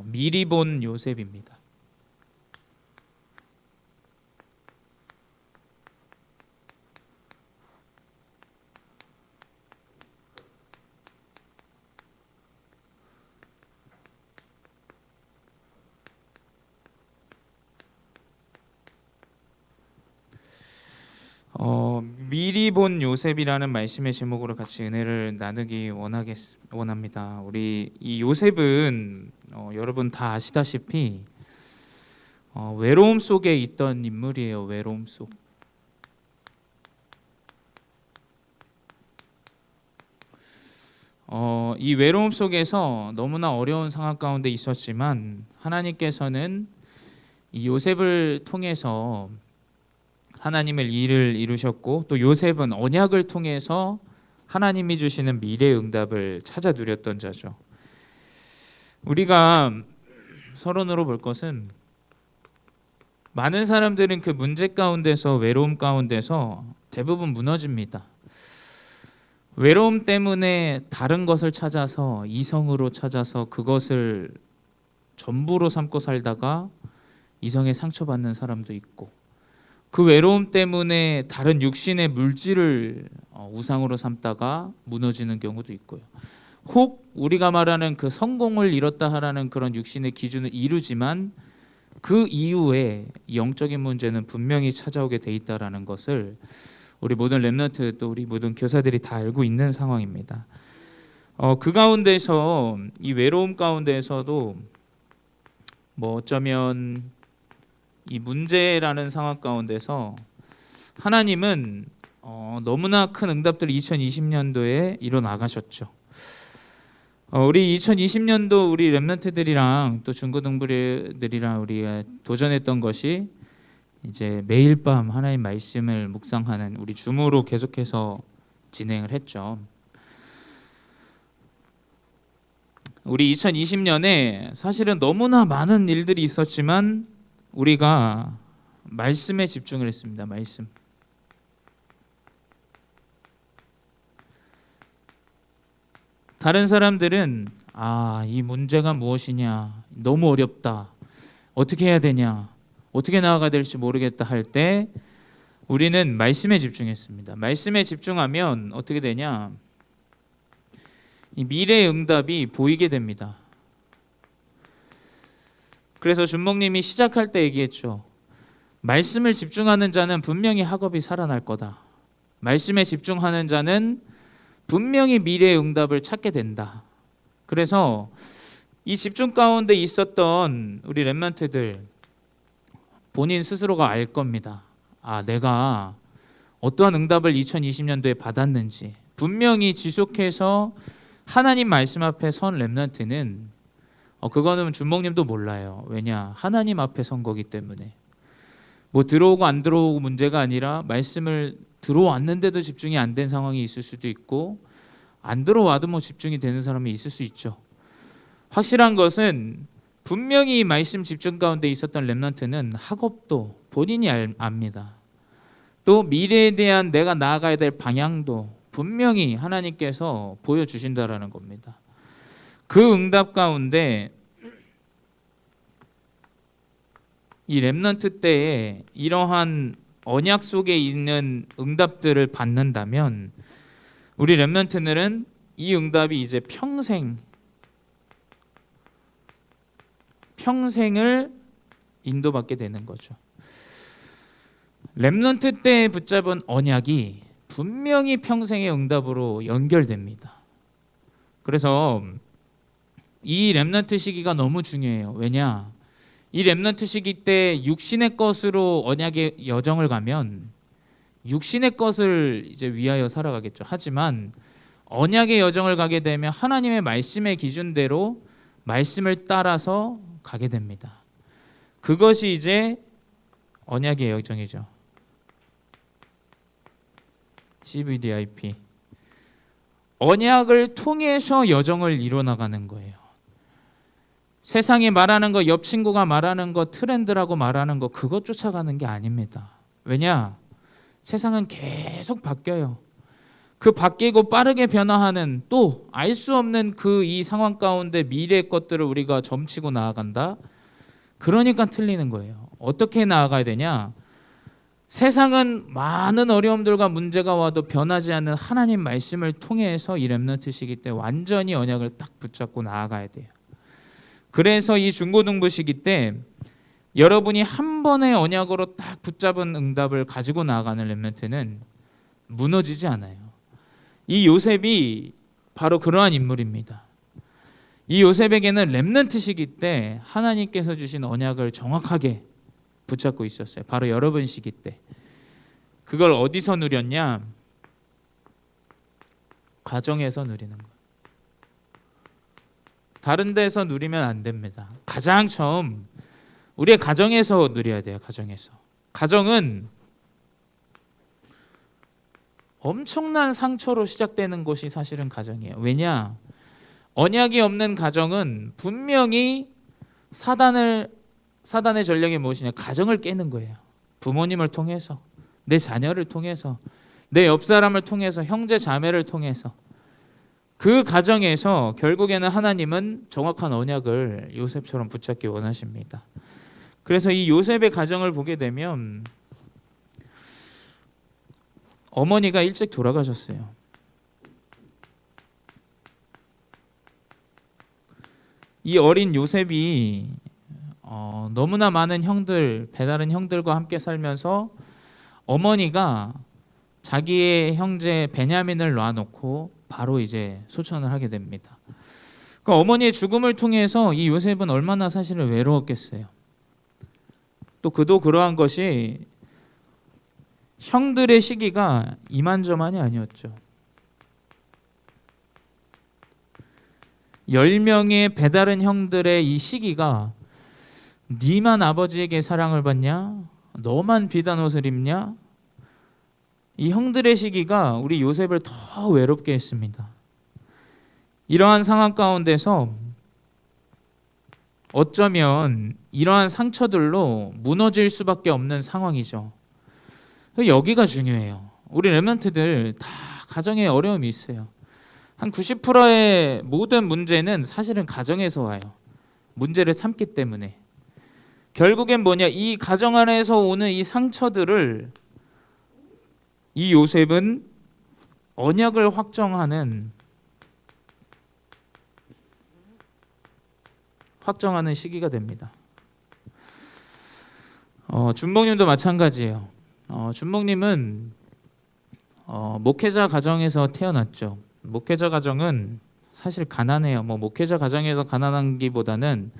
미리 본 요셉입니다. 미리 본 요셉이라는 말씀의 제목으로 같이 은혜를 나누기 원합니다. 우리 이 요셉은 여러분 다 아시다시피 외로움 속에 있던 인물이에요. 외로움 속. 이 외로움 속에서 너무나 어려운 상황 가운데 있었지만 하나님께서는 이 요셉을 통해서 하나님의 일을 이루셨고, 또 요셉은 언약을 통해서 하나님이 주시는 미래의 응답을 찾아 누렸던 자죠. 우리가 서론으로 볼 것은, 많은 사람들은 그 문제 가운데서, 외로움 가운데서 대부분 무너집니다. 외로움 때문에 다른 것을 찾아서, 이성으로 찾아서 그것을 전부로 삼고 살다가 이성에 상처받는 사람도 있고, 그 외로움 때문에 다른 육신의 물질을 우상으로 삼다가 무너지는 경우도 있고요. 혹 우리가 말하는 그 성공을 이뤘다 하라는 그런 육신의 기준을 이루지만 그 이후에 영적인 문제는 분명히 찾아오게 돼 있다라는 것을 우리 모든 렘넌트, 또 우리 모든 교사들이 다 알고 있는 상황입니다. 그 가운데서, 이 외로움 가운데서도 어쩌면 이 문제라는 상황 가운데서 하나님은 너무나 큰 응답들을 2020년도에 이뤄 나가셨죠. 우리 2020년도 우리 렘넌트들이랑 또 중고등부들이랑 우리가 도전했던 것이 이제 매일 밤 하나님 말씀을 묵상하는 우리 줌으로 계속해서 진행을 했죠. 우리 2020년에 사실은 너무나 많은 일들이 있었지만 우리가 말씀에 집중을 했습니다. 말씀. 다른 사람들은 이 문제가 무엇이냐, 너무 어렵다, 어떻게 해야 되냐, 어떻게 나아가야 될지 모르겠다 할 때 우리는 말씀에 집중했습니다. 말씀에 집중하면 어떻게 되냐, 이 미래의 응답이 보이게 됩니다. 그래서 준목님이 시작할 때 얘기했죠. 말씀을 집중하는 자는 분명히 학업이 살아날 거다. 말씀에 집중하는 자는 분명히 미래의 응답을 찾게 된다. 그래서 이 집중 가운데 있었던 우리 렘넌트들, 본인 스스로가 알 겁니다. 내가 어떠한 응답을 2020년도에 받았는지. 분명히 지속해서 하나님 말씀 앞에 선 렘넌트는 그거는 준목님도 몰라요. 왜냐? 하나님 앞에 선 거기 때문에. 들어오고 안 들어오고 문제가 아니라 말씀을 들어왔는데도 집중이 안 된 상황이 있을 수도 있고, 안 들어와도 집중이 되는 사람이 있을 수 있죠. 확실한 것은 분명히 말씀 집중 가운데 있었던 렘넌트는 학업도 본인이 압니다. 또 미래에 대한 내가 나아가야 될 방향도 분명히 하나님께서 보여주신다라는 겁니다. 그 응답 가운데 이 렘넌트 때에 이러한 언약 속에 있는 응답들을 받는다면 우리 렘넌트들은 이 응답이 이제 평생을 인도받게 되는 거죠. 렘넌트 때에 붙잡은 언약이 분명히 평생의 응답으로 연결됩니다. 그래서 이 렘넌트 시기가 너무 중요해요. 왜냐? 이 렘넌트 시기 때 육신의 것으로 언약의 여정을 가면 육신의 것을 이제 위하여 살아가겠죠. 하지만 언약의 여정을 가게 되면 하나님의 말씀의 기준대로 말씀을 따라서 가게 됩니다. 그것이 이제 언약의 여정이죠. CVDIP. 언약을 통해서 여정을 이뤄나가는 거예요. 세상이 말하는 거, 옆 친구가 말하는 거, 트렌드라고 말하는 거, 그것 쫓아가는 게 아닙니다. 왜냐? 세상은 계속 바뀌어요. 그 바뀌고 빠르게 변화하는 또 알 수 없는 그 이 상황 가운데 미래의 것들을 우리가 점치고 나아간다. 그러니까 틀리는 거예요. 어떻게 나아가야 되냐? 세상은 많은 어려움들과 문제가 와도 변하지 않는 하나님 말씀을 통해서 이 렘넌트 시기 때 완전히 언약을 딱 붙잡고 나아가야 돼요. 그래서 이 중고등부 시기 때 여러분이 한 번의 언약으로 딱 붙잡은 응답을 가지고 나아가는 렘넌트는 무너지지 않아요. 이 요셉이 바로 그러한 인물입니다. 이 요셉에게는 렘넌트 시기 때 하나님께서 주신 언약을 정확하게 붙잡고 있었어요. 바로 여러분 시기 때. 그걸 어디서 누렸냐? 가정에서 누리는 거예요. 다른 데서 누리면 안 됩니다. 가장 처음 우리의 가정에서 누려야 돼요. 가정에서. 가정은 엄청난 상처로 시작되는 것이 사실은 가정이에요. 왜냐? 언약이 없는 가정은 분명히 사단의 전략이 무엇이냐? 가정을 깨는 거예요. 부모님을 통해서, 내 자녀를 통해서, 내 옆 사람을 통해서, 형제 자매를 통해서. 그 가정에서 결국에는 하나님은 정확한 언약을 요셉처럼 붙잡기 원하십니다. 그래서 이 요셉의 가정을 보게 되면 어머니가 일찍 돌아가셨어요. 이 어린 요셉이 너무나 많은 형들, 배다른 형들과 함께 살면서 어머니가 자기의 형제 베냐민을 놔놓고 바로 이제 소천을 하게 됩니다. 그러니까 어머니의 죽음을 통해서 이 요셉은 얼마나 사실은 외로웠겠어요. 또 그도 그러한 것이 형들의 시기가 이만저만이 아니었죠. 10명의 배다른 형들의 이 시기가 니만 아버지에게 사랑을 받냐? 너만 비단 옷을 입냐? 이 형들의 시기가 우리 요셉을 더 외롭게 했습니다. 이러한 상황 가운데서 어쩌면 이러한 상처들로 무너질 수밖에 없는 상황이죠. 여기가 중요해요. 우리 렘넌트들 다 가정에 어려움이 있어요. 한 90%의 모든 문제는 사실은 가정에서 와요. 문제를 참기 때문에. 결국엔 뭐냐? 이 가정 안에서 오는 이 상처들을 이 요셉은 언약을 확정하는 시기가 됩니다. 준목님도 마찬가지예요. 준목님은 목회자 가정에서 태어났죠. 목회자 가정은 사실 가난해요. 목회자 가정에서 가난한기보다는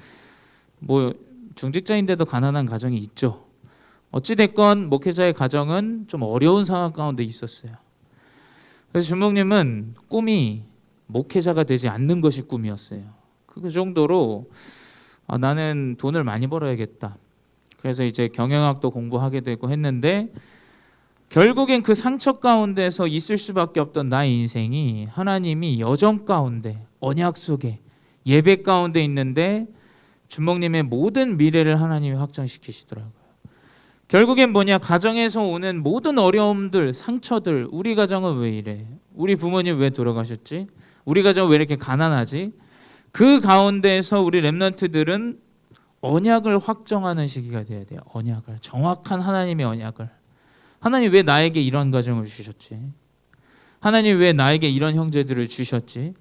중직자인데도 가난한 가정이 있죠. 어찌됐건 목회자의 가정은 좀 어려운 상황 가운데 있었어요. 그래서 준목님은 꿈이 목회자가 되지 않는 것이 꿈이었어요. 그 정도로 나는 돈을 많이 벌어야겠다. 그래서 이제 경영학도 공부하게 되고 했는데 결국엔 그 상처 가운데서 있을 수밖에 없던 나의 인생이 하나님이 여정 가운데, 언약 속에, 예배 가운데 있는데 준목님의 모든 미래를 하나님이 확정시키시더라고요. 결국엔 뭐냐? 가정에서 오는 모든 어려움들, 상처들, 우리 가정은 왜 이래? 우리 부모님 왜 돌아가셨지? 우리 가정은 왜 이렇게 가난하지? 그 가운데에서 우리 렘넌트들은 언약을 확정하는 시기가 돼야 돼요. 언약을. 정확한 하나님의 언약을. 하나님 왜 나에게 이런 가정을 주셨지? 하나님 왜 나에게 이런 형제들을 주셨지?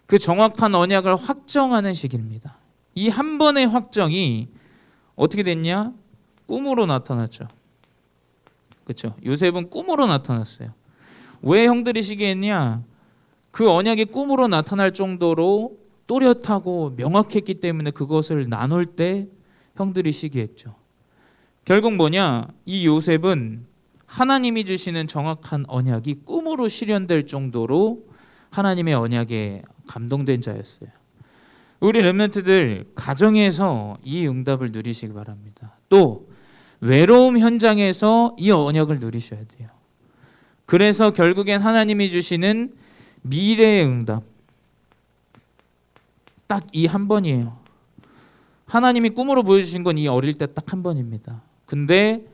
그 정확한 언약을 확정하는 시기입니다. 이 한 번의 확정이 어떻게 됐냐? 꿈으로 나타났죠. 그렇죠? 요셉은 꿈으로 나타났어요. 왜 형들이 시기했냐? 그 언약이 꿈으로 나타날 정도로 또렷하고 명확했기 때문에 그것을 나눌 때 형들이 시기했죠. 결국 뭐냐? 이 요셉은 하나님이 주시는 정확한 언약이 꿈으로 실현될 정도로 하나님의 언약에 감동된 자였어요. 우리 렘넌트들 가정에서 이 응답을 누리시기 바랍니다. 또 외로움 현장에서 이 언약을 누리셔야 돼요. 그래서 결국엔 하나님이 주시는 미래의 응답 딱 이 한 번이에요. 하나님이 꿈으로 보여주신 건 이 어릴 때 딱 한 번입니다. 근데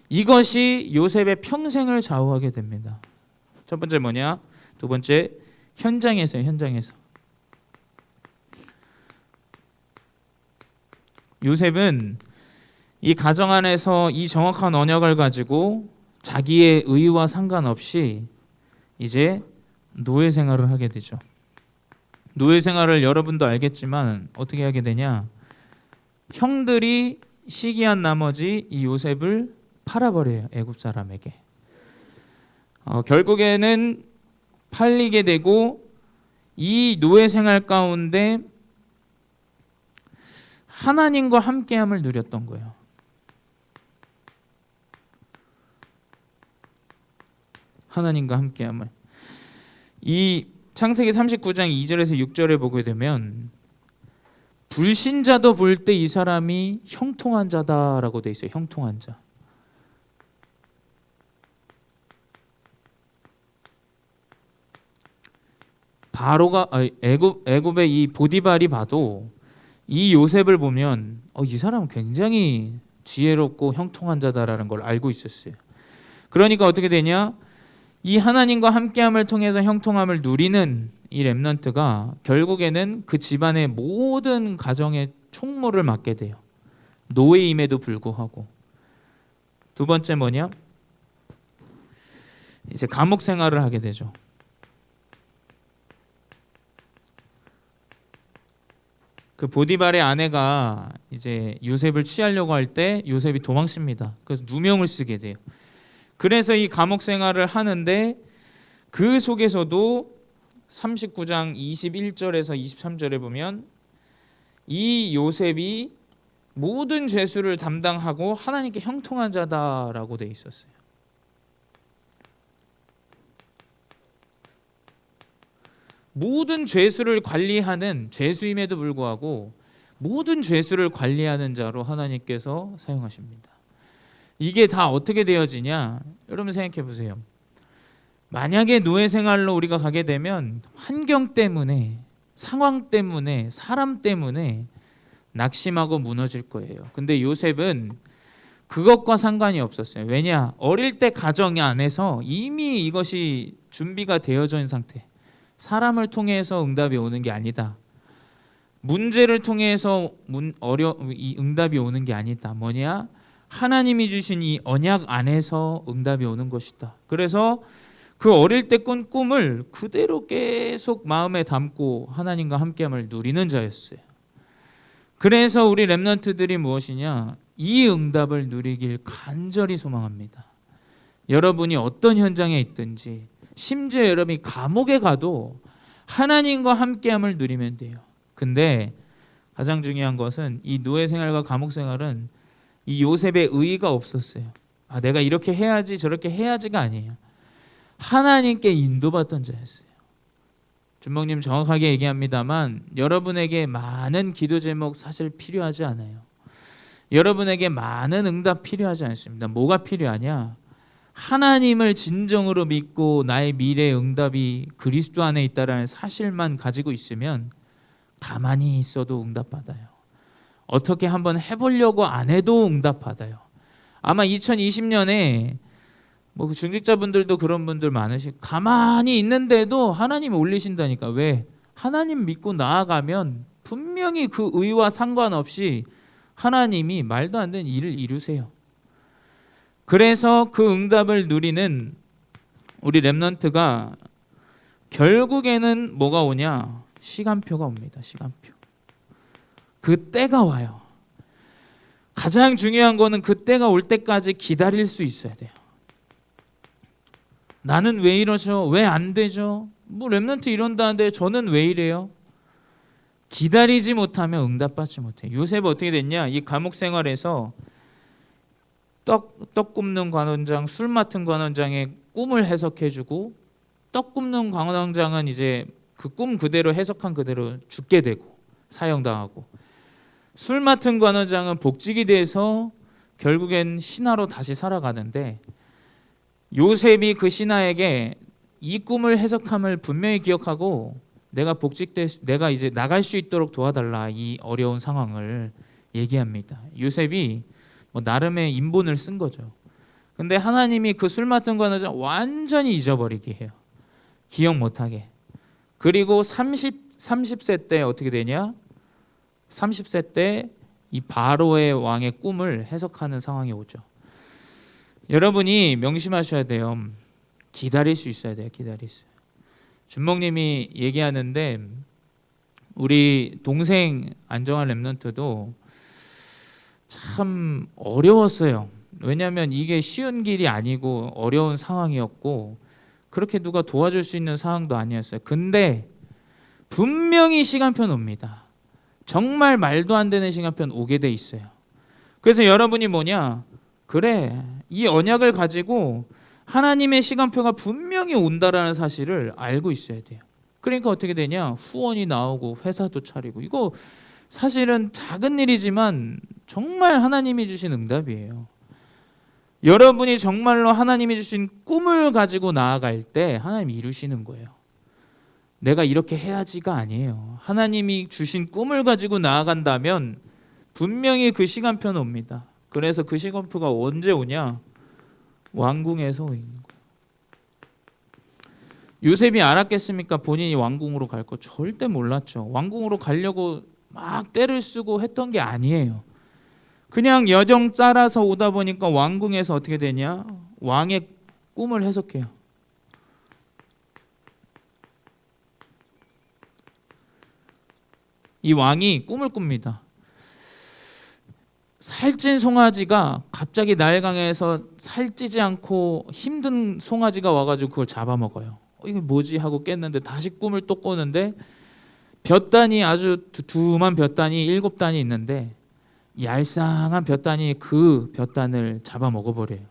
이것이 요셉의 평생을 좌우하게 됩니다. 첫 번째 뭐냐? 두 번째, 현장에서요. 현장에서. 요셉은 이 가정 안에서 이 정확한 언약을 가지고 자기의 의와 상관없이 이제 노예 생활을 하게 되죠. 노예 생활을 여러분도 알겠지만 어떻게 하게 되냐? 형들이 시기한 나머지 이 요셉을 팔아버려요. 애굽 사람에게. 결국에는 팔리게 되고 이 노예 생활 가운데 하나님과 함께함을 누렸던 거예요. 하나님과 함께함을. 이 창세기 39장 2절에서 6절에 보게 되면 불신자도 볼 때 이 사람이 형통한 자다라고 돼 있어요. 형통한 자. 애굽의 이 보디발이 봐도 이 요셉을 보면 이 사람은 굉장히 지혜롭고 형통한 자다라는 걸 알고 있었어요. 그러니까 어떻게 되냐? 이 하나님과 함께함을 통해서 형통함을 누리는 이 렘넌트가 결국에는 그 집안의 모든 가정의 총무를 맡게 돼요. 노예임에도 불구하고. 두 번째 뭐냐? 이제 감옥 생활을 하게 되죠. 그 보디발의 아내가 이제 요셉을 취하려고 할 때 요셉이 도망칩니다. 그래서 누명을 쓰게 돼요. 그래서 이 감옥 생활을 하는데 그 속에서도 39장 21절에서 23절에 보면 이 요셉이 모든 죄수를 담당하고 하나님께 형통한 자다라고 돼 있었어요. 모든 죄수를 관리하는 죄수임에도 불구하고 모든 죄수를 관리하는 자로 하나님께서 사용하십니다. 이게 다 어떻게 되어지냐? 여러분 생각해 보세요. 만약에 노예 생활로 우리가 가게 되면 환경 때문에, 상황 때문에, 사람 때문에 낙심하고 무너질 거예요. 근데 요셉은 그것과 상관이 없었어요. 왜냐? 어릴 때 가정 안에서 이미 이것이 준비가 되어져 있는 상태. 사람을 통해서 응답이 오는 게 아니다. 문제를 통해서 이 응답이 오는 게 아니다. 뭐냐? 하나님이 주신 이 언약 안에서 응답이 오는 것이다. 그래서 그 어릴 때 꾼 꿈을 그대로 계속 마음에 담고 하나님과 함께함을 누리는 자였어요. 그래서 우리 렘넌트들이 무엇이냐? 이 응답을 누리길 간절히 소망합니다. 여러분이 어떤 현장에 있든지, 심지어 여러분이 감옥에 가도 하나님과 함께함을 누리면 돼요. 근데 가장 중요한 것은 이 노예 생활과 감옥 생활은 이 요셉의 의의가 없었어요. 내가 이렇게 해야지 저렇게 해야지가 아니에요. 하나님께 인도받던 자였어요. 준목님 정확하게 얘기합니다만 여러분에게 많은 기도 제목 사실 필요하지 않아요. 여러분에게 많은 응답 필요하지 않습니다. 뭐가 필요하냐? 하나님을 진정으로 믿고 나의 미래의 응답이 그리스도 안에 있다는 사실만 가지고 있으면 가만히 있어도 응답받아요. 어떻게 한번 해보려고 안 해도 응답받아요. 아마 2020년에 그 중직자분들도 그런 분들 많으시고 가만히 있는데도 하나님이 올리신다니까. 왜? 하나님 믿고 나아가면 분명히 그 의와 상관없이 하나님이 말도 안 되는 일을 이루세요. 그래서 그 응답을 누리는 우리 렘넌트가 결국에는 뭐가 오냐? 시간표가 옵니다. 시간표. 그 때가 와요. 가장 중요한 거는 그 때가 올 때까지 기다릴 수 있어야 돼요. 나는 왜 이러죠? 왜 안 되죠? 렘넌트 이런다는데 저는 왜 이래요? 기다리지 못하면 응답받지 못해요. 요셉은 어떻게 됐냐? 이 감옥 생활에서 떡 굽는 관원장, 술 맡은 관원장의 꿈을 해석해주고 떡 굽는 관원장은 이제 그 꿈 그대로 해석한 그대로 죽게 되고 사형당하고 술 맡은 관원장은 복직이 돼서 결국엔 신하로 다시 살아가는데 요셉이 그 신하에게 이 꿈을 해석함을 분명히 기억하고 내가 이제 나갈 수 있도록 도와달라 이 어려운 상황을 얘기합니다. 요셉이 나름의 인본을 쓴 거죠. 근데 하나님이 그 술 맡은 관원장 완전히 잊어버리게 해요. 기억 못하게. 그리고 30세 때 어떻게 되냐? 30세 때 이 바로의 왕의 꿈을 해석하는 상황이 오죠. 여러분이 명심하셔야 돼요. 기다릴 수 있어야 돼요. 기다릴 수. 준목님이 얘기하는데 우리 동생 안정환 랩런트도 참 어려웠어요. 왜냐하면 이게 쉬운 길이 아니고 어려운 상황이었고 그렇게 누가 도와줄 수 있는 상황도 아니었어요. 근데 분명히 시간표는 옵니다. 정말 말도 안 되는 시간표는 오게 돼 있어요. 그래서 여러분이 뭐냐? 그래, 이 언약을 가지고 하나님의 시간표가 분명히 온다라는 사실을 알고 있어야 돼요. 그러니까 어떻게 되냐? 후원이 나오고 회사도 차리고. 이거 사실은 작은 일이지만 정말 하나님이 주신 응답이에요. 여러분이 정말로 하나님이 주신 꿈을 가지고 나아갈 때 하나님이 이루시는 거예요. 내가 이렇게 해야지가 아니에요. 하나님이 주신 꿈을 가지고 나아간다면 분명히 그 시간표는 옵니다. 그래서 그 시간표가 언제 오냐? 왕궁에서 오는 거예요. 요셉이 알았겠습니까? 본인이 왕궁으로 갈 거 절대 몰랐죠. 왕궁으로 가려고 막 떼를 쓰고 했던 게 아니에요. 그냥 여정 짜라서 오다 보니까 왕궁에서 어떻게 되냐? 왕의 꿈을 해석해요. 이 왕이 꿈을 꿉니다. 살찐 송아지가 갑자기 나일강에서 살찌지 않고 힘든 송아지가 와가지고 그걸 잡아먹어요. 이게 뭐지 하고 깼는데 다시 꿈을 또 꾸는데 볕단이 아주 두툼한 볕단이 7단이 있는데 얄쌍한 볕단이 그 볕단을 잡아먹어버려요.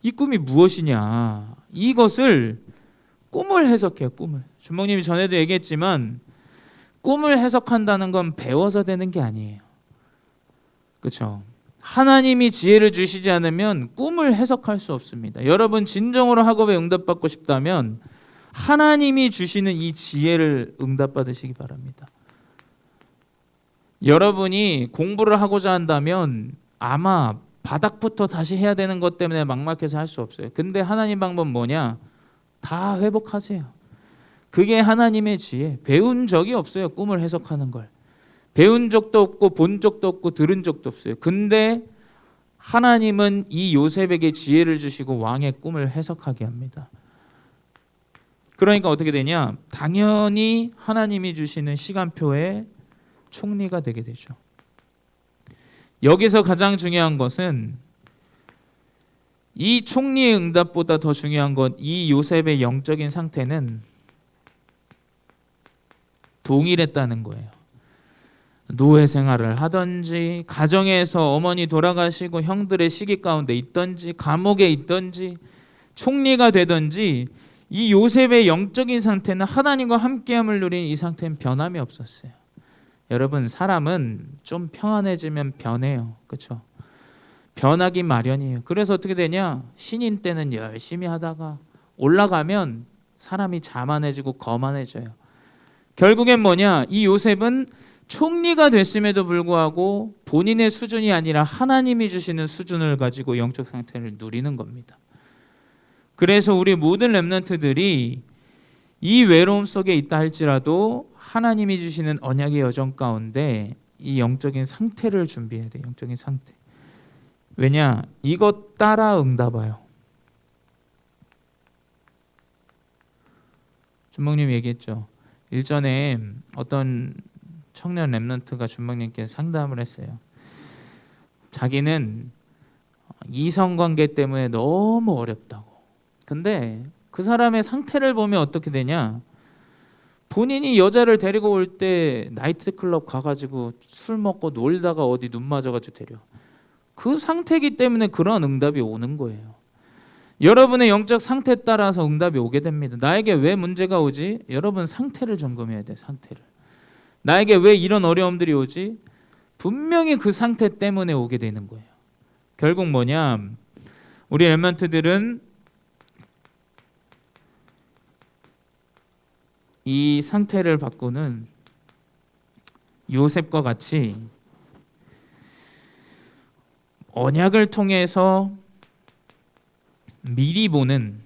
이 꿈이 무엇이냐? 이것을 꿈을 해석해요. 꿈을. 준목님이 전에도 얘기했지만 꿈을 해석한다는 건 배워서 되는 게 아니에요. 그렇죠? 하나님이 지혜를 주시지 않으면 꿈을 해석할 수 없습니다. 여러분 진정으로 학업에 응답받고 싶다면 하나님이 주시는 이 지혜를 응답받으시기 바랍니다. 여러분이 공부를 하고자 한다면 아마 바닥부터 다시 해야 되는 것 때문에 막막해서 할 수 없어요. 근데 하나님 방법 뭐냐? 다 회복하세요. 그게 하나님의 지혜. 배운 적이 없어요. 꿈을 해석하는 걸. 배운 적도 없고 본 적도 없고 들은 적도 없어요. 근데 하나님은 이 요셉에게 지혜를 주시고 왕의 꿈을 해석하게 합니다. 그러니까 어떻게 되냐? 당연히 하나님이 주시는 시간표의 총리가 되게 되죠. 여기서 가장 중요한 것은 이 총리의 응답보다 더 중요한 것, 이 요셉의 영적인 상태는 동일했다는 거예요. 노예 생활을 하든지 가정에서 어머니 돌아가시고 형들의 시기 가운데 있든지 감옥에 있든지 총리가 되든지 이 요셉의 영적인 상태는 하나님과 함께함을 누린 이 상태는 변함이 없었어요. 여러분 사람은 좀 평안해지면 변해요. 그렇죠? 변하기 마련이에요. 그래서 어떻게 되냐? 신인 때는 열심히 하다가 올라가면 사람이 자만해지고 거만해져요. 결국엔 뭐냐? 이 요셉은 총리가 됐음에도 불구하고 본인의 수준이 아니라 하나님이 주시는 수준을 가지고 영적 상태를 누리는 겁니다. 그래서 우리 모든 렘넌트들이 이 외로움 속에 있다 할지라도 하나님이 주시는 언약의 여정 가운데 이 영적인 상태를 준비해야 돼요. 영적인 상태. 왜냐? 이것 따라 응답해요. 준목님 얘기했죠. 일전에 어떤 청년 랩런트가 준목님께 상담을 했어요. 자기는 이성관계 때문에 너무 어렵다고. 근데 그 사람의 상태를 보면 어떻게 되냐? 본인이 여자를 데리고 올 때 나이트클럽 가가지고 술 먹고 놀다가 어디 눈 맞아가지고 데려. 그 상태이기 때문에 그런 응답이 오는 거예요. 여러분의 영적 상태에 따라서 응답이 오게 됩니다. 나에게 왜 문제가 오지? 여러분 상태를 점검해야 돼. 상태를. 나에게 왜 이런 어려움들이 오지? 분명히 그 상태 때문에 오게 되는 거예요. 결국 뭐냐? 우리 렘넌트들은 이 상태를 바꾸는 요셉과 같이 언약을 통해서 미리 보는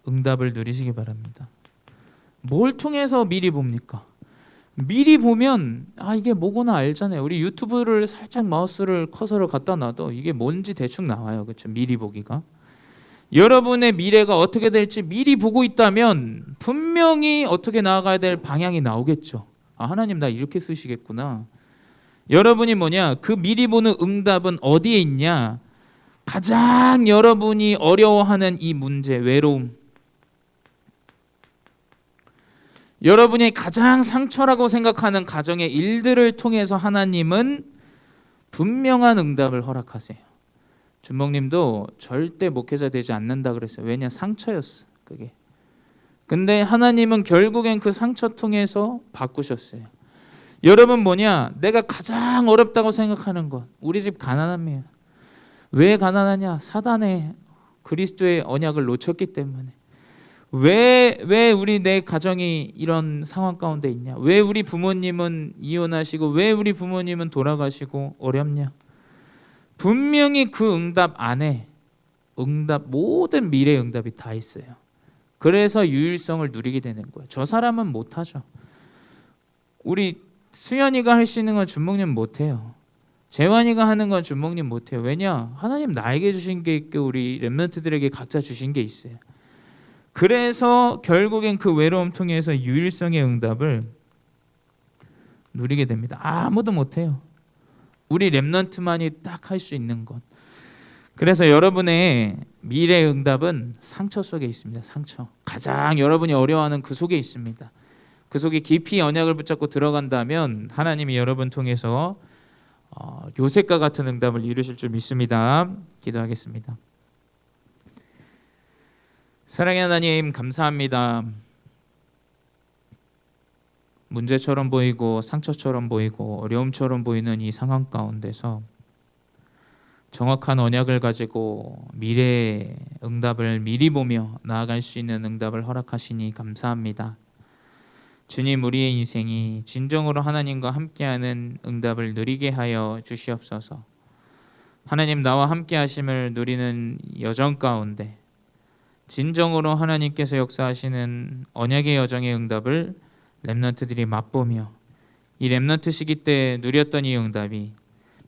응답을 누리시기 바랍니다. 뭘 통해서 미리 봅니까? 미리 보면 이게 뭐구나 알잖아요. 우리 유튜브를 살짝 마우스를 커서를 갖다 놔도 이게 뭔지 대충 나와요. 그렇죠? 미리 보기가. 여러분의 미래가 어떻게 될지 미리 보고 있다면 분명히 어떻게 나아가야 될 방향이 나오겠죠. 하나님 나 이렇게 쓰시겠구나. 여러분이 그 미리 보는 응답은 어디에 있냐? 가장 여러분이 어려워하는 이 문제, 외로움. 여러분이 가장 상처라고 생각하는 가정의 일들을 통해서 하나님은 분명한 응답을 허락하세요. 준목님도 절대 목회자 되지 않는다 그랬어요. 왜냐? 상처였어 그게. 근데 하나님은 결국엔 그 상처 통해서 바꾸셨어요. 여러분 내가 가장 어렵다고 생각하는 것, 우리 집 가난함이에요. 왜 가난하냐? 사단의 그리스도의 언약을 놓쳤기 때문에. 왜 우리 내 가정이 이런 상황 가운데 있냐? 왜 우리 부모님은 이혼하시고 왜 우리 부모님은 돌아가시고 어렵냐? 분명히 그 응답 안에 모든 미래의 응답이 다 있어요. 그래서 유일성을 누리게 되는 거예요. 저 사람은 못하죠. 우리 수연이가 할 수 있는 건 준목님 못해요. 재환이가 하는 건 준목님 못해요. 왜냐? 하나님 나에게 주신 게 있고 우리 렘넌트들에게 각자 주신 게 있어요. 그래서 결국엔 그 외로움 통해서 유일성의 응답을 누리게 됩니다. 아무도 못해요. 우리 렘넌트만이 딱 할 수 있는 것. 그래서 여러분의 미래의 응답은 상처 속에 있습니다. 상처. 가장 여러분이 어려워하는 그 속에 있습니다. 그 속에 깊이 언약을 붙잡고 들어간다면 하나님이 여러분 통해서 요셉과 같은 응답을 이루실 줄 믿습니다. 기도하겠습니다. 사랑의 하나님 감사합니다. 문제처럼 보이고 상처처럼 보이고 어려움처럼 보이는 이 상황 가운데서 정확한 언약을 가지고 미래의 응답을 미리 보며 나아갈 수 있는 응답을 허락하시니 감사합니다. 주님, 우리의 인생이 진정으로 하나님과 함께하는 응답을 누리게 하여 주시옵소서. 하나님 나와 함께 하심을 누리는 여정 가운데 진정으로 하나님께서 역사하시는 언약의 여정의 응답을 렘넌트들이 맛보며 이 렘넌트 시기 때 누렸던 이 응답이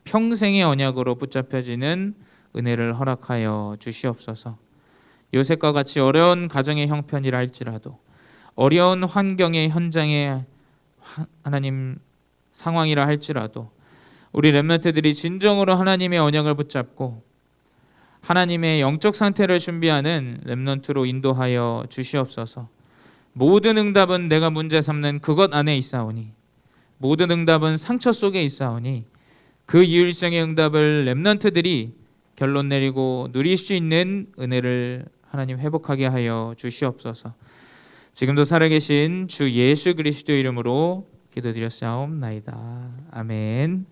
평생의 언약으로 붙잡혀지는 은혜를 허락하여 주시옵소서. 요셉과 같이 어려운 가정의 형편이라 할지라도 어려운 환경의 현장의 하나님 상황이라 할지라도 우리 렘넌트들이 진정으로 하나님의 언약을 붙잡고 하나님의 영적 상태를 준비하는 렘넌트로 인도하여 주시옵소서. 모든 응답은 내가 문제 삼는 그것 안에 있사오니 모든 응답은 상처 속에 있사오니 그 유일성의 응답을 렘넌트들이 결론 내리고 누릴 수 있는 은혜를 하나님 회복하게 하여 주시옵소서. 지금도 살아계신 주 예수 그리스도 이름으로 기도드렸사옵나이다. 아멘.